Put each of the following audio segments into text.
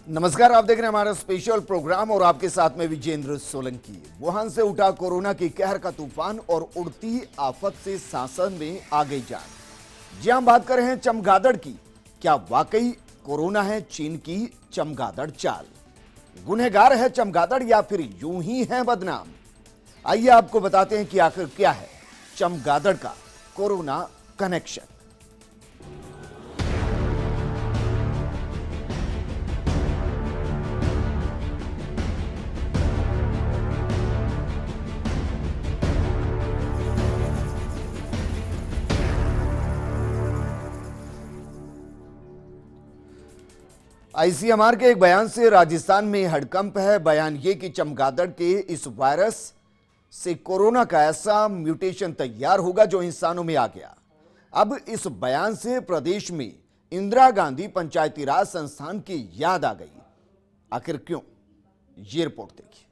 नमस्कार, आप देख रहे हैं हमारा स्पेशल प्रोग्राम और आपके साथ में विजेंद्र सोलंकी। वुहान से उठा कोरोना की कहर का तूफान और उड़ती आफत से शासन में आ गई जान। जी हम बात कर रहे हैं चमगादड़ की। क्या वाकई कोरोना है चीन की चमगादड़ चाल? गुनहगार है चमगादड़ या फिर यूं ही है बदनाम? आइए आपको बताते हैं कि आखिर क्या है चमगादड़ का कोरोना कनेक्शन। आईसीएमआर के एक बयान से राजस्थान में हड़कंप है। बयान ये कि चमगादड़ के इस वायरस से कोरोना का ऐसा म्यूटेशन तैयार होगा जो इंसानों में आ गया। अब इस बयान से प्रदेश में इंदिरा गांधी पंचायती राज संस्थान की याद आ गई। आखिर क्यों? ये रिपोर्ट देखिए।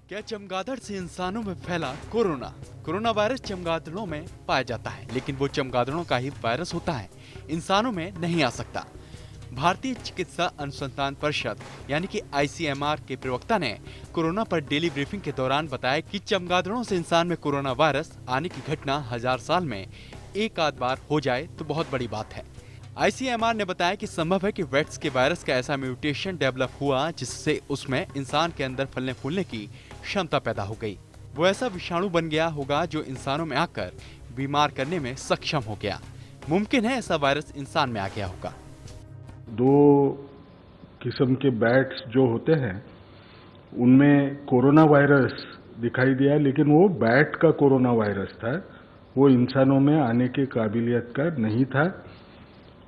क्या चमगादड़ से इंसानों में फैला कोरोना? कोरोना वायरस चमगादड़ों में पाया जाता है, लेकिन वो चमगादड़ों का ही वायरस होता है, इंसानों में नहीं आ सकता। भारतीय चिकित्सा अनुसंधान परिषद यानी कि आईसीएमआर के प्रवक्ता ने कोरोना पर डेली ब्रीफिंग के दौरान बताया कि चमगादड़ों से इंसान में कोरोना वायरस आने की घटना 1000 साल में एक आध बार हो जाए तो बहुत बड़ी बात है। आईसीएमआर ने बताया कि संभव है कि वेट्स के वायरस का ऐसा म्यूटेशन डेवलप हुआ जिससे उसमें इंसान के अंदर फलने फूलने की क्षमता पैदा हो गई। वो ऐसा विषाणु बन गया होगा जो इंसानों में आकर बीमार करने में सक्षम हो गया। मुमकिन है ऐसा वायरस इंसान में आ गया होगा। दो किस्म के बैट्स जो होते हैं उनमें कोरोना वायरस दिखाई दिया, लेकिन वो बैट का कोरोना वायरस था, वो इंसानों में आने की काबिलियत का नहीं था।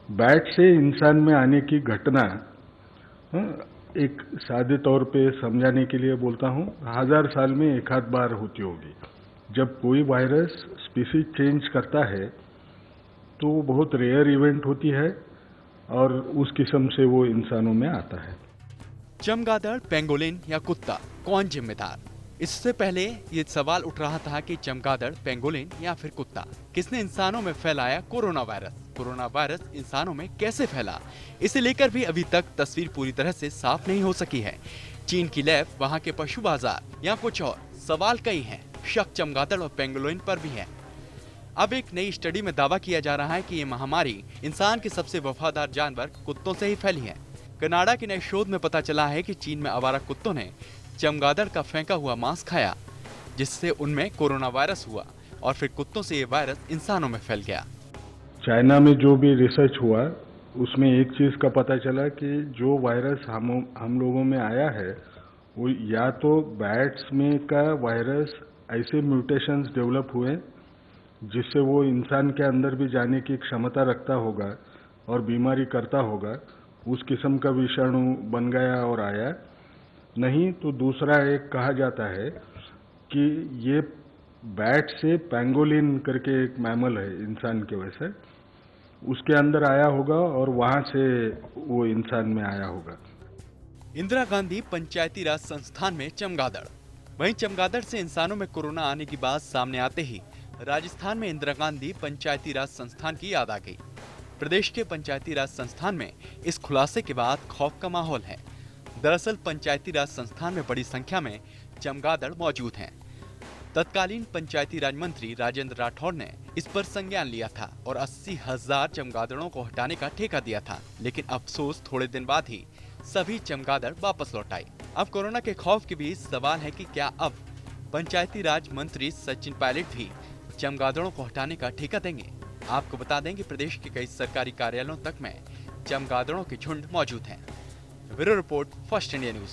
बैट से इंसान में आने की घटना एक सादे तौर पे समझाने के लिए बोलता हूँ, 1000 साल में एक आध बार होती होगी। जब कोई वायरस स्पीसीज चेंज करता है तो वो बहुत रेयर इवेंट होती है और उस किस्म से वो इंसानों में आता है। चमगादड़, पेंगोलिन या कुत्ता, कौन जिम्मेदार? इससे पहले ये सवाल उठ रहा था कि चमगादड़, पेंगोलिन या फिर कुत्ता, किसने इंसानों में फैलाया कोरोना वायरस? कोरोना वायरस इंसानों में कैसे फैला, इसे लेकर भी अभी तक तस्वीर पूरी तरह से साफ नहीं हो सकी है। चीन की लैब, वहाँ के पशु बाजार या कुछ और? सवाल कई हैं। शक चमगादड़ और पेंगोलिन पर भी है। अब एक नई स्टडी में दावा किया जा रहा है कि ये महामारी इंसान के सबसे वफादार जानवर कुत्तों से ही फैली है। कनाडा के नए शोध में पता चला है कि चीन में आवारा कुत्तों ने चमगादड़ का फेंका हुआ मांस खाया, जिससे उनमें कोरोना वायरस हुआ और फिर कुत्तों से ये वायरस इंसानों में फैल गया। चाइना में जो भी रिसर्च हुआ उसमें एक चीज़ का पता चला कि जो वायरस हम लोगों में आया है वो या तो बैट्स में का वायरस ऐसे म्यूटेशंस डेवलप हुए जिससे वो इंसान के अंदर भी जाने की क्षमता रखता होगा और बीमारी करता होगा, उस किस्म का विषाणु बन गया और आया। नहीं तो दूसरा एक कहा जाता है कि ये बैट से पेंगोलिन करके एक मैमल है इंसान के वैसे, उसके अंदर आया होगा और वहां से वो इंसान में आया होगा। इंदिरा गांधी पंचायती राज संस्थान में चमगादड़। वहीं चमगादड़ से इंसानों में कोरोना आने की बात सामने आते ही राजस्थान में इंदिरा गांधी पंचायती राज संस्थान की याद आ गई। प्रदेश के पंचायती राज संस्थान में इस खुलासे के बाद खौफ का माहौल है। दरअसल पंचायती राज संस्थान में बड़ी संख्या में चमगादड़ मौजूद हैं। तत्कालीन पंचायती राज मंत्री राजेंद्र राठौड़ ने इस पर संज्ञान लिया था और 80,000 चमगादड़ों को हटाने का ठेका दिया था, लेकिन अफसोस थोड़े दिन बाद ही सभी चमगादड़ वापस लौट आई। अब कोरोना के खौफ के बीच सवाल है कि क्या अब पंचायती राज मंत्री सचिन पायलट भी चमगादड़ों को हटाने का ठेका देंगे? आपको बता दें कि प्रदेश के कई सरकारी कार्यालयों तक में चमगादड़ों के झुंड मौजूद हैं। Bureau report, first India news.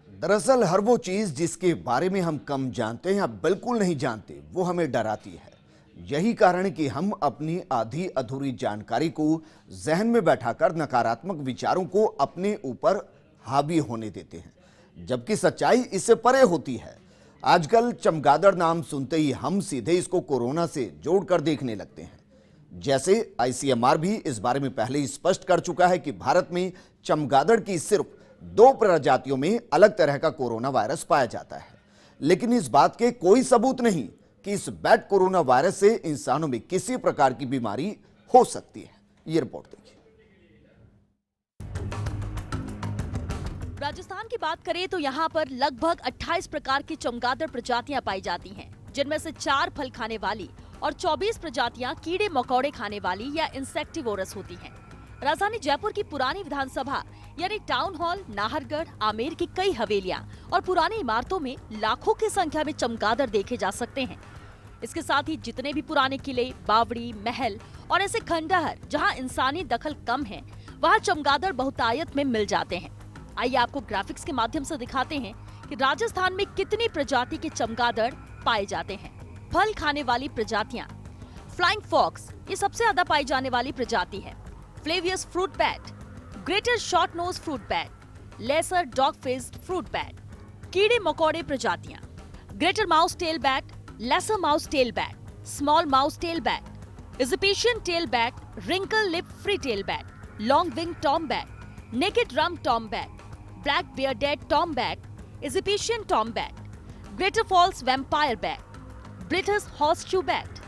दरअसल हर वो चीज जिसके बारे में हम कम जानते हैं या बिल्कुल नहीं जानते, वो हमें डराती है। यही कारण है कि हम अपनी आधी अधूरी जानकारी को जहन में बैठाकर नकारात्मक विचारों को अपने ऊपर हावी होने देते हैं, जबकि सच्चाई इससे परे होती है। आजकल चमगादड़ नाम सुनते ही हम सीधे इसको कोरोना से जोड़कर देखने लगते हैं। जैसे आईसीएमआर भी इस बारे में पहले ही स्पष्ट कर चुका है कि भारत में चमगादड़ की सिर्फ 2 प्रजातियों में अलग तरह का कोरोना वायरस पाया जाता है, लेकिन इस बात के कोई सबूत नहीं कि इस बैट कोरोना वायरस से इंसानों में किसी प्रकार की बीमारी हो सकती है। ये रिपोर्ट देखिए। राजस्थान की बात करें तो यहाँ पर लगभग 28 प्रकार की चमगादड़ प्रजातियां पाई जाती हैं, जिनमें से 4 फल खाने वाली और 24 प्रजातियां कीड़े मकोड़े खाने वाली या इंसेक्टिवोरस होती हैं। राजधानी जयपुर की पुरानी विधानसभा यानी टाउन हॉल, नाहरगढ़, आमेर की कई हवेलियां और पुरानी इमारतों में लाखों की संख्या में चमगादड़ देखे जा सकते हैं। इसके साथ ही जितने भी पुराने किले, बावड़ी, महल और ऐसे खंडहर जहां इंसानी दखल कम है, वहां चमगादड़ बहुतायत में मिल जाते हैं। आइए आपको ग्राफिक्स के माध्यम से दिखाते हैं कि राजस्थान में कितनी प्रजाति के चमगादड़ पाए जाते हैं। फल खाने वाली प्रजातियां, फ्लाइंग फॉक्स ये सबसे ज्यादा पाई जाने वाली प्रजाति है। Flavius fruit bat, greater short nose fruit bat, lesser dog faced fruit bat. कीड़े मकोड़े प्रजातियां, greater mouse tail bat, lesser mouse tail bat, small mouse tail bat, Egyptian tail bat, wrinkle lip free tail bat, long wing tomb bat, naked rump tomb bat, black bearded tomb bat, Egyptian tomb bat, greater false vampire bat, British horseshoe bat,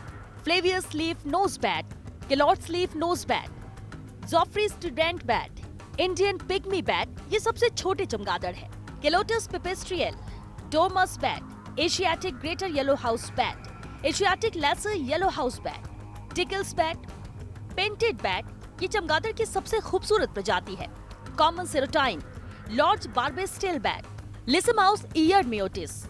flavius leaf nose bat, Kelaart's leaf nose bat, ज़ॉफ्री student bat, Indian pygmy bat ये सबसे छोटे चमगादड़ है। Kelaart's pipistrelle, Dormer's bat, Asiatic greater yellow house bat, Asiatic lesser yellow house bat, Tickell's bat, painted bat ये चमगादड़ की सबसे खूबसूरत प्रजाति है। Common serotine, Lord's barbastelle bat, lesser mouse eared myotis.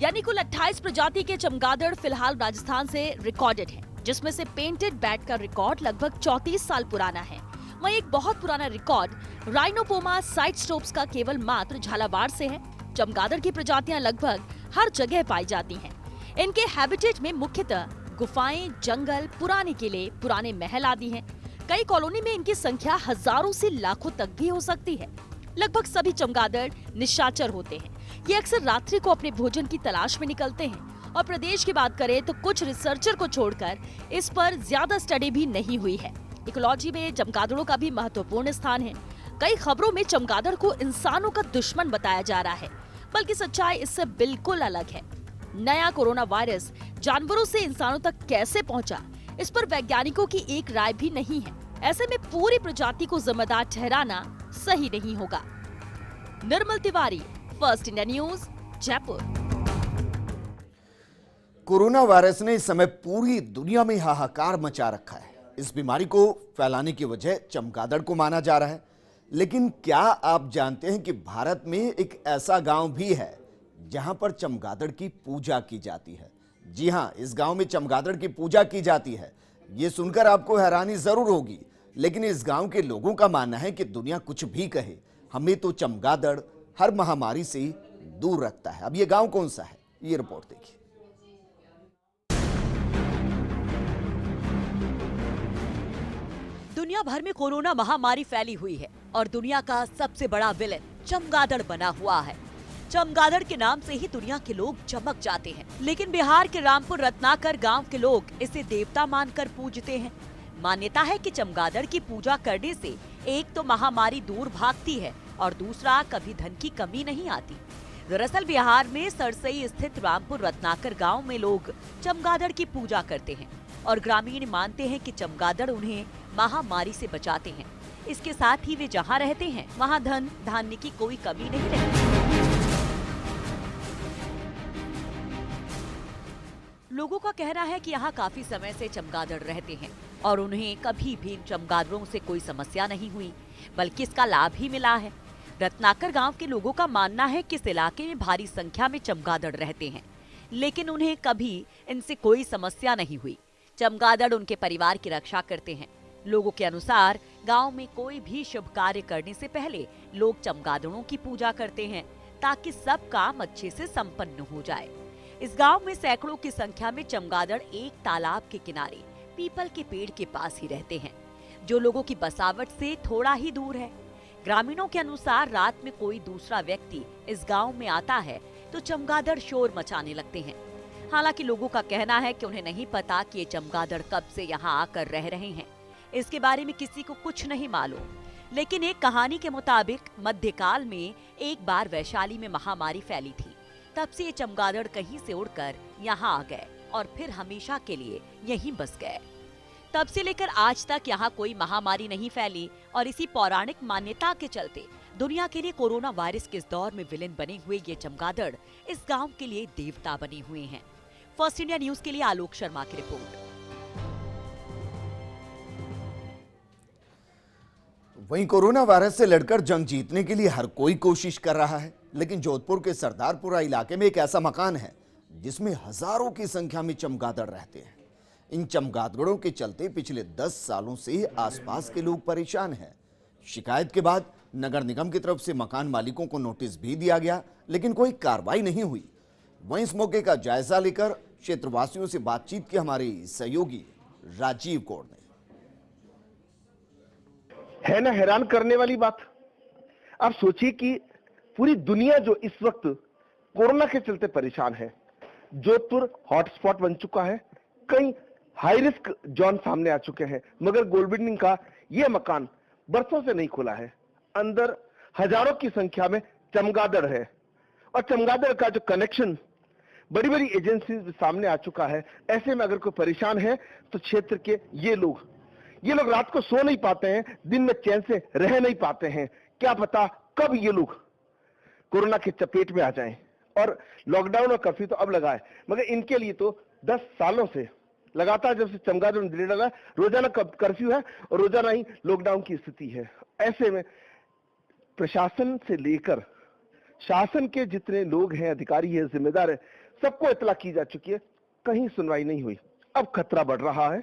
यानी कुल 28 प्रजाति के चमगादड़ फिलहाल राजस्थान से रिकॉर्डेड हैं, जिसमें से पेंटेड बैट का रिकॉर्ड लगभग 34 साल पुराना है। वहीं एक बहुत पुराना रिकॉर्ड राइनोपोमा साइटस्टोप्स का केवल मात्र झालावाड़ से है। चमगादड़ की प्रजातियां लगभग हर जगह पाई जाती हैं। इनके हैबिटेट में मुख्यतः गुफाएं, जंगल, पुराने किले, पुराने महल आदि हैं। कई कॉलोनी में इनकी संख्या हजारों से लाखों तक भी हो सकती है। लगभग सभी चमगादड़ निशाचर होते हैं। ये अक्सर रात्रि को अपने भोजन की तलाश में निकलते हैं और प्रदेश की बात करें तो कुछ रिसर्चर को छोड़कर इस पर ज्यादा स्टडी भी नहीं हुई है। इकोलॉजी में चमगादड़ों का भी महत्वपूर्ण स्थान है। कई खबरों में चमगादड़ को इंसानों का दुश्मन बताया जा रहा है, बल्कि सच्चाई इससे बिल्कुल अलग है। नया कोरोना वायरस जानवरों से इंसानों तक कैसे पहुंचा, इस पर वैज्ञानिकों की एक राय भी नहीं है। ऐसे में पूरी प्रजाति को जिम्मेदार ठहराना सही नहीं होगा। Nirmal Tiwari, first India news, Jaipur. Corona virus ने इस समय पूरी दुनिया में हाहाकार मचा रखा है। इस बीमारी को फैलाने की वजह चमगादड़ को माना जा रहा है, लेकिन क्या आप जानते हैं कि भारत में एक ऐसा गांव भी है जहां पर चमगादड़ की पूजा की जाती है। जी हां, इस गांव में चमगादड़ की पूजा की जाती है। ये सुनकर आपको हैरानी जरूर होगी, लेकिन इस गांव के लोगों का मानना है कि दुनिया कुछ भी कहे, हमें तो चमगादड़ हर महामारी से दूर रखता है। अब ये गांव कौन सा है, ये रिपोर्ट देखिए। दुनिया भर में कोरोना महामारी फैली हुई है और दुनिया का सबसे बड़ा विलेन चमगादड़ बना हुआ है। चमगादड़ के नाम से ही दुनिया के लोग चमक जाते हैं, लेकिन बिहार के रामपुर रत्नाकर गांव के लोग इसे देवता मानकर पूजते हैं। मान्यता है कि चमगादड़ की पूजा करने से एक तो महामारी दूर भागती है और दूसरा कभी धन की कमी नहीं आती। दरअसल बिहार में सरसई स्थित रामपुर रत्नाकर गांव में लोग चमगादड़ की पूजा करते हैं और ग्रामीण मानते हैं कि चमगादड़ उन्हें महामारी से बचाते हैं। इसके साथ ही वे जहां रहते हैं वहां धन धान्य की कोई कमी नहीं रहती। लोगों का कहना है कि यहाँ काफी समय से चमगादड़ रहते हैं और उन्हें कभी भी चमगादड़ों से कोई समस्या नहीं हुई, बल्कि इसका लाभ ही मिला है। रत्नाकर गांव के लोगों का मानना है कि इस इलाके में भारी संख्या में चमगादड़ रहते हैं, लेकिन उन्हें कभी इनसे कोई समस्या नहीं हुई। चमगादड़ उनके परिवार की रक्षा करते हैं। लोगों के अनुसार गांव में कोई भी शुभ कार्य करने से पहले लोग चमगादड़ों की पूजा करते हैं ताकि सब काम अच्छे से संपन्न हो जाए। इस गांव में सैकड़ों की संख्या में चमगादड़ एक तालाब के किनारे पीपल के पेड़ के पास ही रहते हैं, जो लोगों की बसावट से थोड़ा ही दूर है। ग्रामीणों के अनुसार रात में कोई दूसरा व्यक्ति इस गांव में आता है तो चमगादड़ शोर मचाने लगते हैं। हालांकि लोगों का कहना है कि उन्हें नहीं पता कि ये चमगादड़ कब से यहाँ आकर रह रहे हैं। इसके बारे में किसी को कुछ नहीं मालूम। लेकिन एक कहानी के मुताबिक मध्यकाल में एक बार वैशाली में महामारी फैली थी। तब से ये चमगादड़ कहीं से उड़कर यहाँ आ गए और फिर हमेशा के लिए यहीं बस गए। तब से लेकर आज तक यहाँ कोई महामारी नहीं फैली और इसी पौराणिक मान्यता के चलते दुनिया के लिए कोरोना वायरस के इस दौर में विलेन बने हुए ये चमगादड़ इस गांव के लिए देवता बने हुए हैं। फर्स्ट इंडिया न्यूज के लिए आलोक शर्मा की रिपोर्ट। वहीं कोरोना वायरस से लड़कर जंग जीतने के लिए हर कोई कोशिश कर रहा है, लेकिन जोधपुर के सरदारपुरा इलाके में एक ऐसा मकान है जिसमें हजारों की संख्या में चमगादड़ रहते हैं। इन चमगादड़ों के चलते पिछले 10 सालों से आसपास के लोग परेशान हैं। शिकायत के बाद नगर निगम की तरफ से मकान मालिकों को नोटिस भी दिया गया, लेकिन कोई कार्रवाई नहीं हुई। वहीं इस मौके का जायजा लेकर क्षेत्रवासियों से बातचीत की हमारे सहयोगी राजीव कौर ने। है ना हैरान करने वाली बात। आप सोचिए कि पूरी दुनिया जो इस वक्त कोरोना के चलते परेशान है, जोधपुर हॉटस्पॉट बन चुका है, कई हाई रिस्क जोन सामने आ चुके हैं, मगर गोल्ड बिल्डिंग का यह मकान बरसों से नहीं खुला है। अंदर हजारों की संख्या में चमगादड़ है और चमगादड़ का जो कनेक्शन बड़ी बड़ी एजेंसी सामने आ चुका है। ऐसे में अगर कोई परेशान है तो क्षेत्र के ये लोग रात को सो नहीं पाते हैं, दिन में चैन से रह नहीं पाते हैं। क्या पता कब ये लोग कोरोना के चपेट में आ जाएं। और लॉकडाउन और कर्फ्यू तो अब लगा है, मगर इनके लिए तो 10 सालों से लगातार जब से चमगादड़ ने डाला, रोजाना कर्फ्यू है और रोजाना ही लॉकडाउन की स्थिति है। ऐसे में प्रशासन से लेकर शासन के जितने लोग हैं, अधिकारी हैं, जिम्मेदार हैं, सबको इतला की जा चुकी है, कहीं सुनवाई नहीं हुई। अब खतरा बढ़ रहा है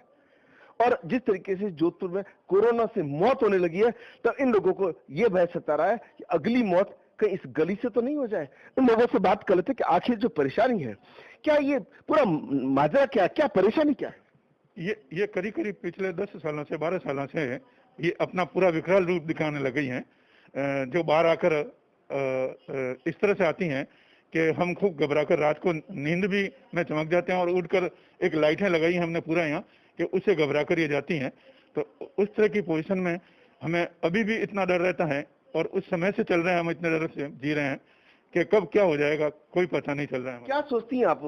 और जिस तरीके से जोधपुर में कोरोना से मौत होने लगी है, तो इन लोगों को यह भय सता रहा है कि अगली मौत कहीं इस गली से तो नहीं हो जाए। इन लोगों से बात कर लेते कि आखिर जो परेशानी है, क्या ये पूरा माजरा क्या परेशानी क्या है? ये करीब पिछले 10 सालों से 12 सालों से ये अपना पूरा विकराल रूप दिखाने लगी हैं। जो बाहर आकर इस तरह से आती हैं कि हम खूब घबराकर रात को नींद भी में चमक जाते हैं और उठकर एक लाइटें लगाई हैं हमने पूरा यहाँ कि उससे घबराकर ये जाती हैं। तो उस तरह की पोजीशन में हमें अभी भी इतना डर रहता है और उस समय से चल रहे हैं, हम इतने डर से जी रहे हैं कि कब क्या हो जाएगा कोई पता नहीं चल रहा है। क्या सोचती हैं आप?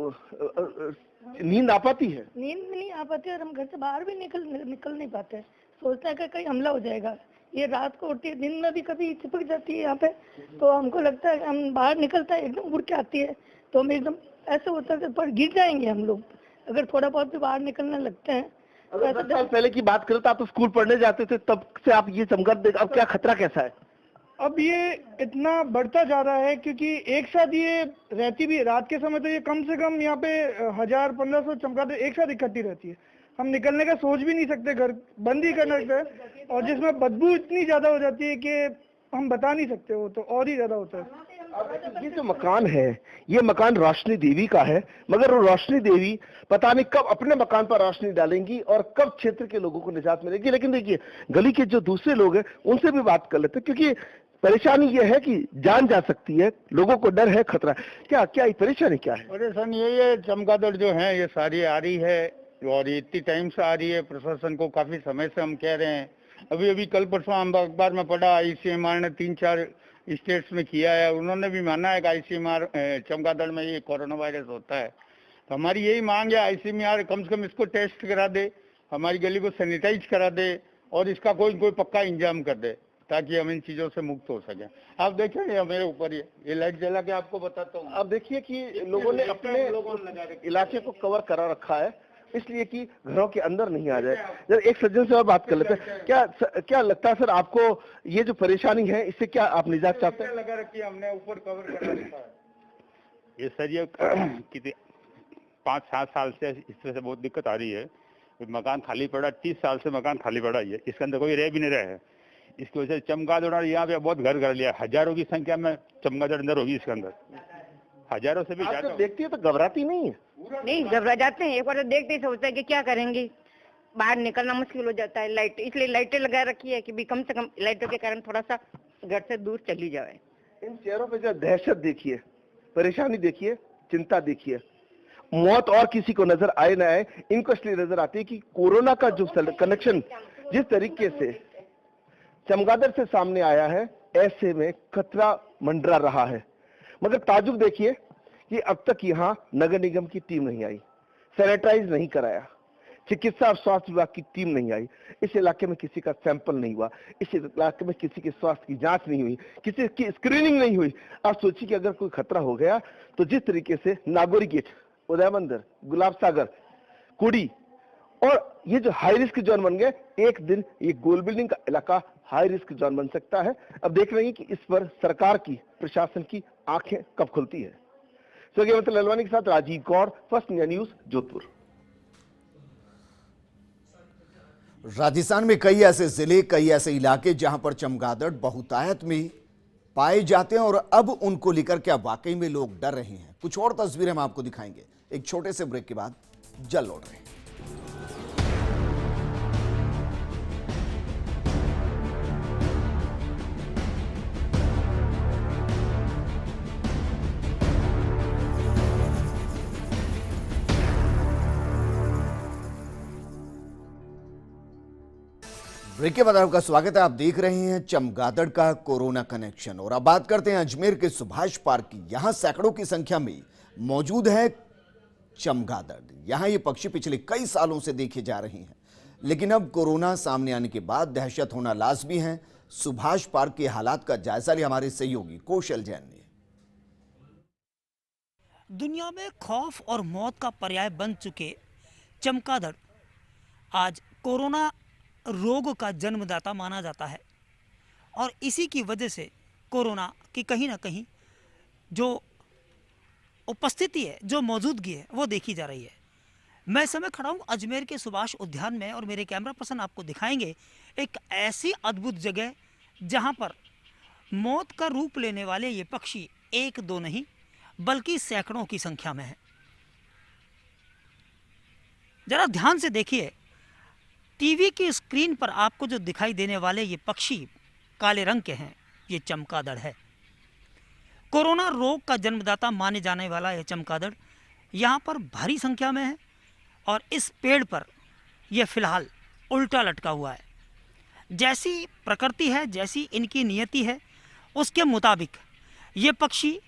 नींद आ पाती है? नींद नहीं आ पाती और हम घर से बाहर भी निकल नहीं पाते। सोचता है कि कहीं हमला हो जाएगा। ये रात को उठती है, दिन में भी कभी चिपक जाती है यहाँ पे, तो हमको लगता है हम बाहर निकलता है एकदम उड़ के आती है, तो हम एकदम ऐसे होता है पर गिर जाएंगे हम लोग अगर थोड़ा बहुत भी बाहर निकलने लगते हैं। अगर 10 साल पहले की बात करें तो आप तो स्कूल पढ़ने जाते थे, तब से आप ये चमगादड़, अब क्या खतरा कैसा है? अब ये इतना बढ़ता जा रहा है क्योंकि एक साथ ये रहती भी, रात के समय तो ये कम से कम यहाँ पे 1000-1500 चमगादड़ एक साथ इकट्ठी रहती है। हम निकलने का सोच भी नहीं सकते, घर बंद ही करना सकते हैं, और जिसमें बदबू इतनी ज्यादा हो जाती है कि हम बता नहीं सकते, वो तो और ही ज्यादा होता है। ये जो मकान है, ये मकान रोशनी देवी का है, मगर वो रोशनी देवी पता नहीं कब अपने मकान पर रोशनी डालेंगी और कब क्षेत्र के लोगों को निजात मिलेगी। लेकिन देखिए, गली के जो दूसरे लोग हैं उनसे भी बात कर लेते हैं, क्योंकि परेशानी ये है कि जान जा सकती है, लोगों को डर है, खतरा। क्या परेशानी क्या है? परेशानी ये चमगादड़ जो है ये सारी आ रही है और इतनी टाइम से आ रही है। प्रशासन को काफी समय से हम कह रहे हैं। अभी कल परसों हम अखबार में पढ़ा, आईसीएमआर ने 3-4 स्टेट्स में किया है, उन्होंने भी माना है कि आईसीएमआर चमगादड़ में ये कोरोना वायरस होता है। तो हमारी यही मांग है, आईसीएमआर कम से कम इसको टेस्ट करा दे, हमारी गली को सैनिटाइज करा दे और इसका कोई पक्का इंतजाम कर दे ताकि हम इन चीजों से मुक्त हो सके। आप देखिए मेरे ऊपर ये लाइट जला के आपको बताता हूँ। आप देखिए कि लोगों ने अपने इलाके को कवर करा रखा है, इसलिए कि घरों के अंदर नहीं आ जाए। जब एक सज्जन से और बात कर लेते हैं, क्या लगता है सर आपको, ये जो परेशानी है इससे क्या आप निजात चाहते हैं? लगा रखी है हमने, ऊपर कवर करा रखा है। ये सर ये 5-7 साल से इस तरह से बहुत दिक्कत आ रही है। मकान खाली पड़ा, 30 साल से मकान खाली पड़ा है, इसके अंदर कोई रह भी नहीं रहा है। इसकी वजह से चमगादड़ यहाँ पे बहुत घर कर लिया, हजारों की संख्या में चमगादड़ अंदर होगी इसके अंदर, हजारों से भी ज्यादा। देखती है तो घबराती नहीं है? नहीं, घबरा जाते हैं। एक बार देखते ही सोचते हैं कि क्या करेंगे, बाहर निकलना मुश्किल हो जाता है। लाइट, इसलिए लाइटें लगा रखी है कि भी कम से कम लाइटों के कारण थोड़ा सा घर से दूर चली जाए। इन चेहरों पे जो दहशत देखिए, परेशानी देखिए, चिंता देखिए, मौत और किसी को नजर आए ना आए, इनको इसलिए नजर आती है कि कोरोना का जो कनेक्शन जिस तरीके से चमगादड़ से सामने आया है, ऐसे में खतरा मंडरा रहा है। मगर ताजुब देखिए कि अब तक यहां नगर निगम की टीम नहीं आई, सैनिटाइज नहीं कराया, चिकित्सा और स्वास्थ्य विभाग की टीम नहीं आई, इस इलाके में किसी का सैंपल नहीं हुआ, इस इलाके में किसी के स्वास्थ्य की जांच नहीं हुई, किसी की स्क्रीनिंग नहीं हुई। आप सोचिए कि अगर कोई खतरा हो गया तो जिस तरीके से नागौरी गेट, उदय मंदिर, गुलाब सागर, कुड़ी और ये जो हाई रिस्क जोन बन गए, एक दिन ये गोल बिल्डिंग का इलाका हाई रिस्क जोन बन सकता है। अब देख रहे हैं कि इस पर सरकार की, प्रशासन की आंखें कब खुलती है। मतलब ललवानी के साथ Rajeev Gaur, first India news, Jodhpur. Rajasthan में कई ऐसे जिले, कई ऐसे इलाके जहां पर चमगादड़ बहुतायत में पाए जाते हैं और अब उनको लेकर क्या वाकई में लोग डर रहे हैं। कुछ और तस्वीरें हम आपको दिखाएंगे एक छोटे से ब्रेक के बाद। जल्द लौट रहे हैं। ब्रेक के बाद आपका स्वागत है। आप देख रहे हैं चमगादड़ का कोरोना कनेक्शन। और अब बात करते हैं अजमेर के सुभाष पार्क की। यहां सैकड़ों की संख्या में मौजूद है चमगादड़। यहां ये पक्षी पिछले कई सालों से देखे जा रहे हैं, लेकिन अब कोरोना सामने आने के बाद दहशत होना लाजमी है। सुभाष पार्क के हालात का जायजा लिया हमारे सहयोगी कौशल जैन ने। दुनिया में खौफ और मौत का पर्याय बन चुके चमगादड़ आज कोरोना रोग का जन्मदाता माना जाता है और इसी की वजह से कोरोना की कहीं ना कहीं जो उपस्थिति है, जो मौजूदगी है, वो देखी जा रही है। मैं इस समय खड़ा हूँ अजमेर के सुभाष उद्यान में और मेरे कैमरा पर्सन आपको दिखाएंगे एक ऐसी अद्भुत जगह जहाँ पर मौत का रूप लेने वाले ये पक्षी एक दो नहीं बल्कि सैकड़ों की संख्या में है। जरा ध्यान से देखिए, टीवी की स्क्रीन पर आपको जो दिखाई देने वाले ये पक्षी काले रंग के हैं, ये चमगादड़ है। कोरोना रोग का जन्मदाता माने जाने वाला यह चमगादड़ यहाँ पर भारी संख्या में है और इस पेड़ पर यह फिलहाल उल्टा लटका हुआ है। जैसी प्रकृति है, जैसी इनकी नियति है, उसके मुताबिक ये पक्षी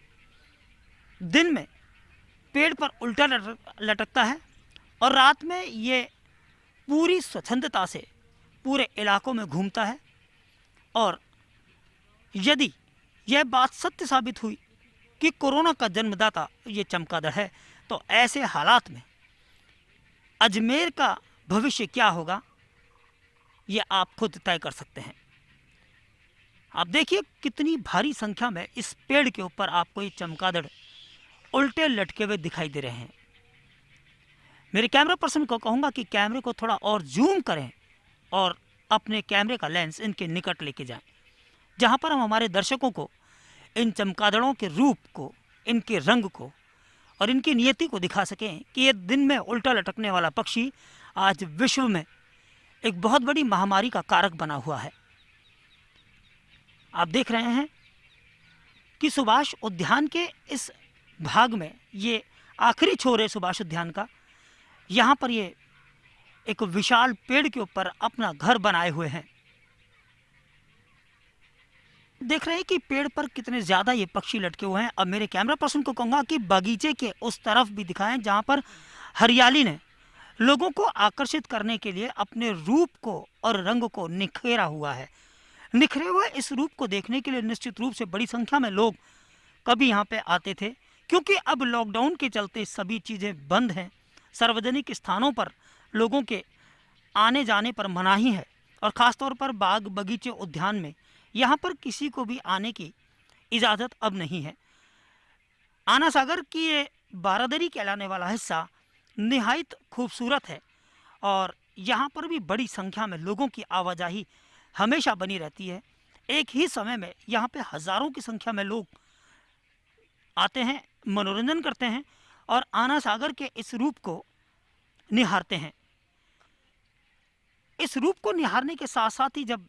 दिन में पेड़ पर उल्टा लटकता है और रात में ये पूरी स्वतंत्रता से पूरे इलाकों में घूमता है। और यदि यह बात सत्य साबित हुई कि कोरोना का जन्मदाता ये चमगादड़ है, तो ऐसे हालात में अजमेर का भविष्य क्या होगा, ये आप खुद तय कर सकते हैं। आप देखिए कितनी भारी संख्या में इस पेड़ के ऊपर आपको ये चमगादड़ उल्टे लटके हुए दिखाई दे रहे हैं। मेरे कैमरा पर्सन को कहूँगा कि कैमरे को थोड़ा और जूम करें और अपने कैमरे का लेंस इनके निकट लेके जाएं, जहाँ पर हम हमारे दर्शकों को इन चमगादड़ों के रूप को, इनके रंग को और इनकी नियति को दिखा सकें कि ये दिन में उल्टा लटकने वाला पक्षी आज विश्व में एक बहुत बड़ी महामारी का कारक बना हुआ है। आप देख रहे हैं कि सुभाष उद्यान के इस भाग में, ये आखिरी छोर है सुभाष उद्यान का, यहाँ पर ये एक विशाल पेड़ के ऊपर अपना घर बनाए हुए हैं। देख रहे हैं कि पेड़ पर कितने ज़्यादा ये पक्षी लटके हुए हैं। अब मेरे कैमरा पर्सन को कहूँगा कि बगीचे के उस तरफ भी दिखाएं जहाँ पर हरियाली ने लोगों को आकर्षित करने के लिए अपने रूप को और रंग को निखेरा हुआ है। निखरे हुए इस रूप को देखने के लिए निश्चित रूप से बड़ी संख्या में लोग कभी यहाँ पे आते थे, क्योंकि अब लॉकडाउन के चलते सभी चीज़ें बंद हैं। सार्वजनिक स्थानों पर लोगों के आने जाने पर मनाही है और ख़ासतौर पर बाग बगीचे उद्यान में यहाँ पर किसी को भी आने की इजाज़त अब नहीं है। आना सागर की ये बारादरी कहलाने वाला हिस्सा निहायत खूबसूरत है और यहाँ पर भी बड़ी संख्या में लोगों की आवाजाही हमेशा बनी रहती है। एक ही समय में यहाँ पे हज़ारों की संख्या में लोग आते हैं, मनोरंजन करते हैं और आना सागर के इस रूप को निहारते हैं। इस रूप को निहारने के साथ साथ ही जब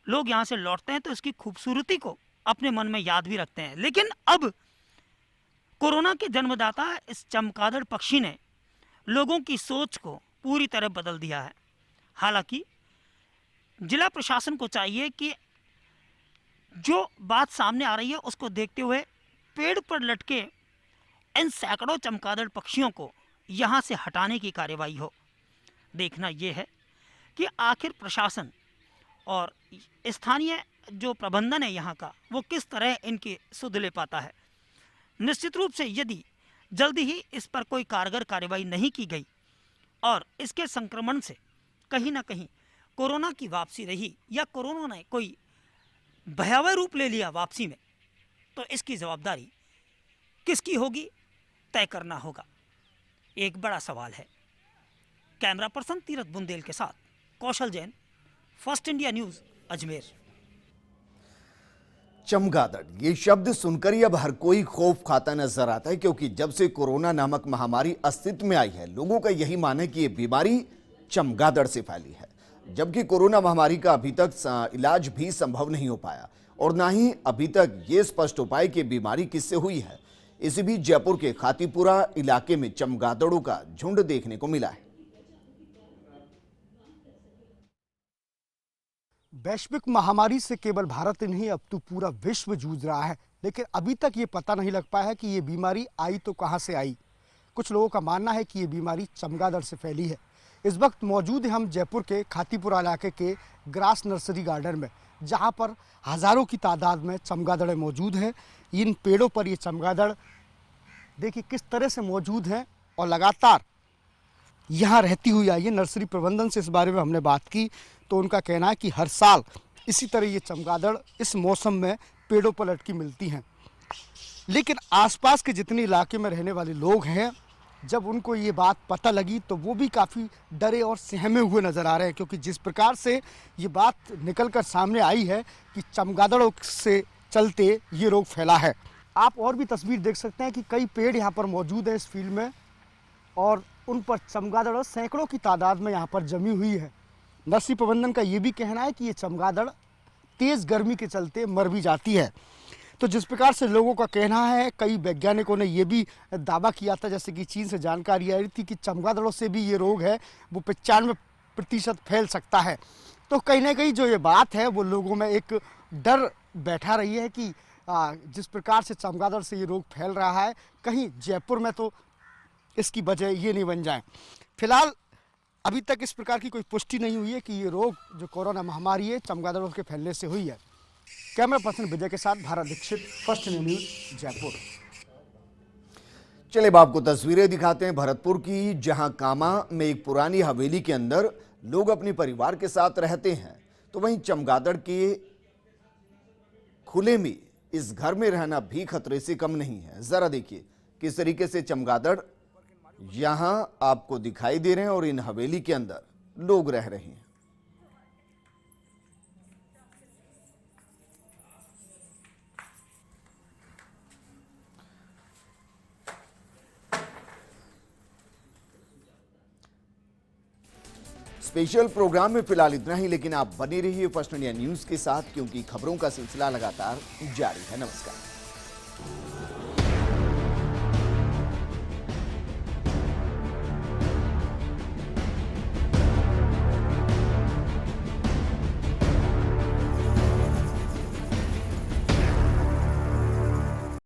लोग यहाँ से लौटते हैं तो इसकी खूबसूरती को अपने मन में याद भी रखते हैं। लेकिन अब कोरोना के जन्मदाता इस चमगादड़ पक्षी ने लोगों की सोच को पूरी तरह बदल दिया है। हालांकि जिला प्रशासन को चाहिए कि जो बात सामने आ रही है उसको देखते हुए पेड़ पर लटके इन सैकड़ों चमगादड़ पक्षियों को यहाँ से हटाने की कार्यवाही हो। देखना यह है कि आखिर प्रशासन और स्थानीय जो प्रबंधन है यहाँ का वो किस तरह इनकी सुध ले पाता है। निश्चित रूप से यदि जल्दी ही इस पर कोई कारगर कार्यवाही नहीं की गई और इसके संक्रमण से कहीं ना कहीं कोरोना की वापसी रही या कोरोना ने कोई भयावह रूप ले लिया वापसी में, तो इसकी जवाबदारी किसकी होगी तय करना होगा। एक बड़ा सवाल है। कैमरा पर्सन तीरथ बुंदेल के साथ Kaushal Jain, first India news, Ajmer. चमगादड़, ये शब्द सुनकर ही अब हर कोई खौफ खाता नजर आता है, क्योंकि जब से कोरोना नामक महामारी अस्तित्व में आई है, लोगों का यही मानना है कि ये बीमारी चमगादड़ से फैली है। जबकि कोरोना महामारी का अभी तक इलाज भी संभव नहीं हो पाया और ना ही अभी तक ये स्पष्ट हो पाए कि बीमारी किससे हुई है। इसी बीच जयपुर के खातीपुरा इलाके में चमगादड़ों का झुंड देखने को मिला है। वैश्विक महामारी से केवल भारत नहीं अब तो पूरा विश्व जूझ रहा है, लेकिन अभी तक ये पता नहीं लग पाया है कि ये बीमारी आई तो कहां से आई। कुछ लोगों का मानना है कि ये बीमारी चमगादड़ से फैली है। इस वक्त मौजूद है हम जयपुर के खातीपुरा इलाके के ग्रास नर्सरी गार्डन में, जहां पर हजारों की तादाद में चमगादड़ें मौजूद हैं। इन पेड़ों पर ये चमगादड़ देखिए किस तरह से मौजूद हैं और लगातार यहाँ रहती हुई आई है। नर्सरी प्रबंधन से इस बारे में हमने बात की तो उनका कहना है कि हर साल इसी तरह ये चमगादड़ इस मौसम में पेड़ों पर लटकी मिलती हैं। लेकिन आसपास के जितने इलाके में रहने वाले लोग हैं, जब उनको ये बात पता लगी तो वो भी काफ़ी डरे और सहमे हुए नज़र आ रहे हैं, क्योंकि जिस प्रकार से ये बात निकलकर सामने आई है कि चमगादड़ों से चलते ये रोग फैला है। आप और भी तस्वीर देख सकते हैं कि कई पेड़ यहाँ पर मौजूद है इस फील्ड में और उन पर चमगादड़ सैकड़ों की तादाद में यहाँ पर जमी हुई है। नर्सरी प्रबंधन का ये भी कहना है कि ये चमगादड़ तेज़ गर्मी के चलते मर भी जाती है। तो जिस प्रकार से लोगों का कहना है, कई वैज्ञानिकों ने ये भी दावा किया था, जैसे कि चीन से जानकारी आई थी कि चमगादड़ों से भी ये रोग है वो 95% फैल सकता है। तो कहीं ना कहीं जो ये बात है वो लोगों में एक डर बैठा रही है कि जिस प्रकार से चमगादड़ से ये रोग फैल रहा है, कहीं जयपुर में तो इसकी वजह ये नहीं बन जाए। फिलहाल अभी तक इस प्रकार की कोई पुष्टि नहीं हुई है कि ये रोग जो कोरोना महामारी है चमगादड़ों के फैलने से हुई है। कैमरा पर्सन विजय के साथ Bharat Dikshit, First India news, Jaipur. चलिए अब आपको तस्वीरें दिखाते हैं भरतपुर की, जहां कामा में एक पुरानी हवेली के अंदर लोग अपने परिवार के साथ रहते हैं, तो वहीं चमगादड़ के खुले में इस घर में रहना भी खतरे से कम नहीं है। जरा देखिए किस तरीके से चमगादड़ यहां आपको दिखाई दे रहे हैं और इन हवेली के अंदर लोग रह रहे हैं। स्पेशल प्रोग्राम में फिलहाल इतना ही, लेकिन आप बने रहिए फर्स्ट इंडिया न्यूज के साथ, क्योंकि खबरों का सिलसिला लगातार जारी है। नमस्कार।